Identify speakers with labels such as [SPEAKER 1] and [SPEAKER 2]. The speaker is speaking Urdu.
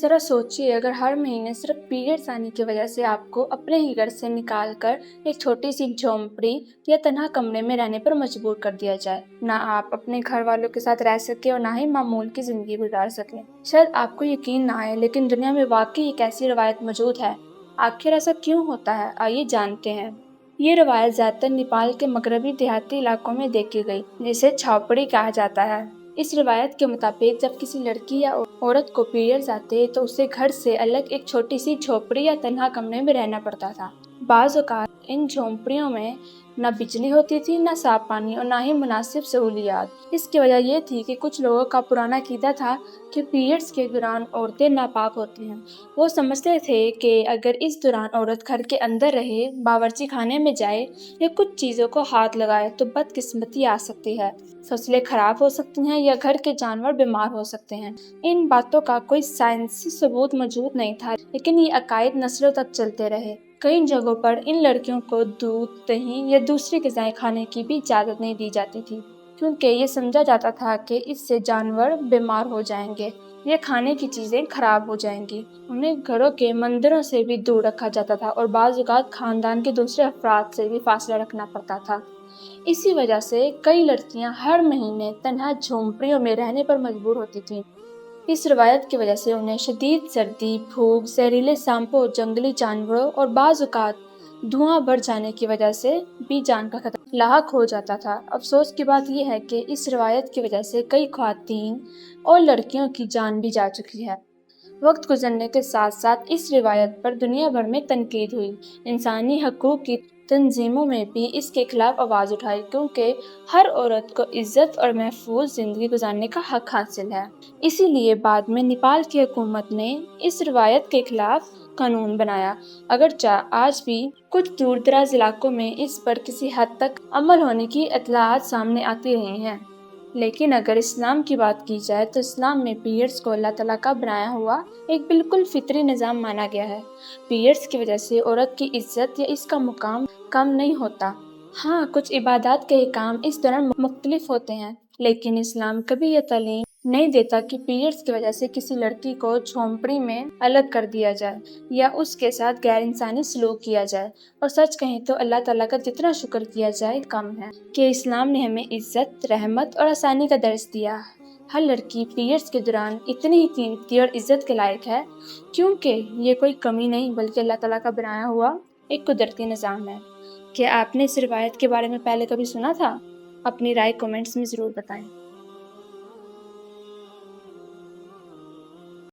[SPEAKER 1] ذرا سوچیے اگر ہر مہینے صرف پیریڈز آنے کی وجہ سے آپ کو اپنے ہی گھر سے نکال کر ایک چھوٹی سی جھونپڑی یا تنہا کمرے میں رہنے پر مجبور کر دیا جائے، نہ آپ اپنے گھر والوں کے ساتھ رہ سکیں اور نہ ہی معمول کی زندگی گزار سکیں۔ شاید آپ کو یقین نہ آئے لیکن دنیا میں واقعی ایک ایسی روایت موجود ہے۔ آخر ایسا کیوں ہوتا ہے، آئیے جانتے ہیں۔ یہ روایت زیادہ تر نیپال کے مغربی دیہاتی علاقوں میں دیکھی گئی، جسے چھاؤپڑی کہا جاتا ہے۔ اس روایت کے مطابق جب کسی لڑکی یا عورت کو پیریڈز آتے تو اسے گھر سے الگ ایک چھوٹی سی جھونپڑی یا تنہا کمرے میں رہنا پڑتا تھا۔ بعض اوقات ان جھونپڑیوں میں نہ بجلی ہوتی تھی، نہ صاف پانی اور نہ ہی مناسب سہولیات۔ اس کی وجہ یہ تھی کہ کچھ لوگوں کا پرانا عقیدہ تھا کہ پیریڈز کے دوران عورتیں ناپاک ہوتی ہیں۔ وہ سمجھتے تھے کہ اگر اس دوران عورت گھر کے اندر رہے، باورچی خانے میں جائے یا کچھ چیزوں کو ہاتھ لگائے تو بدقسمتی آ سکتی ہے، فصلیں خراب ہو سکتی ہیں یا گھر کے جانور بیمار ہو سکتے ہیں۔ ان باتوں کا کوئی سائنسی ثبوت موجود نہیں تھا، لیکن یہ عقائد نسلوں تک چلتے رہے۔ کئی جگہوں پر ان لڑکیوں کو دودھ، دہی یا دوسری غذائیں کھانے کی بھی اجازت نہیں دی جاتی تھی، کیونکہ یہ سمجھا جاتا تھا کہ اس سے جانور بیمار ہو جائیں گے یا کھانے کی چیزیں خراب ہو جائیں گی۔ انہیں گھروں کے مندروں سے بھی دور رکھا جاتا تھا اور بعض اوقات خاندان کے دوسرے افراد سے بھی فاصلہ رکھنا پڑتا تھا۔ اسی وجہ سے کئی لڑکیاں ہر مہینے تنہا جھونپڑیوں میں رہنے پر مجبور ہوتی تھیں۔ اس روایت کی وجہ سے انہیں شدید سردی، بھوک، زہریلے سانپوں، جنگلی جانوروں اور بعض اوقات دھواں بڑھ جانے کی وجہ سے بھی جان کا خطرہ لاحق ہو جاتا تھا۔ افسوس کی بات یہ ہے کہ اس روایت کی وجہ سے کئی خواتین اور لڑکیوں کی جان بھی جا چکی ہے۔ وقت گزرنے کے ساتھ ساتھ اس روایت پر دنیا بھر میں تنقید ہوئی۔ انسانی حقوق کی تنظیموں میں بھی اس کے خلاف آواز اٹھائی، کیونکہ ہر عورت کو عزت اور محفوظ زندگی گزارنے کا حق حاصل ہے۔ اسی لیے بعد میں نیپال کی حکومت نے اس روایت کے خلاف قانون بنایا۔ اگرچہ آج بھی کچھ دور دراز علاقوں میں اس پر کسی حد تک عمل ہونے کی اطلاعات سامنے آتی رہی ہیں، لیکن اگر اسلام کی بات کی جائے تو اسلام میں پیریڈز کو اللہ تعالیٰ کا بنایا ہوا ایک بالکل فطری نظام مانا گیا ہے۔ پیریڈز کی وجہ سے عورت کی عزت یا اس کا مقام کم نہیں ہوتا۔ ہاں، کچھ عبادات کے احکام اس دوران مختلف ہوتے ہیں، لیکن اسلام کبھی یہ تعلیم نہیں دیتا کہ پیریڈز کی وجہ سے کسی لڑکی کو جھونپڑی میں الگ کر دیا جائے یا اس کے ساتھ غیر انسانی سلوک کیا جائے۔ اور سچ کہیں تو اللہ تعالیٰ کا جتنا شکر کیا جائے کم ہے کہ اسلام نے ہمیں عزت، رحمت اور آسانی کا درس دیا۔ ہر لڑکی پیریڈز کے دوران اتنی ہی قیمتی اور عزت کے لائق ہے، کیونکہ یہ کوئی کمی نہیں بلکہ اللہ تعالیٰ کا بنایا ہوا ایک قدرتی نظام ہے۔ کیا آپ نے اس روایت کے بارے میں پہلے کبھی سنا تھا؟ اپنی رائے کمنٹس میں ضرور بتائیں۔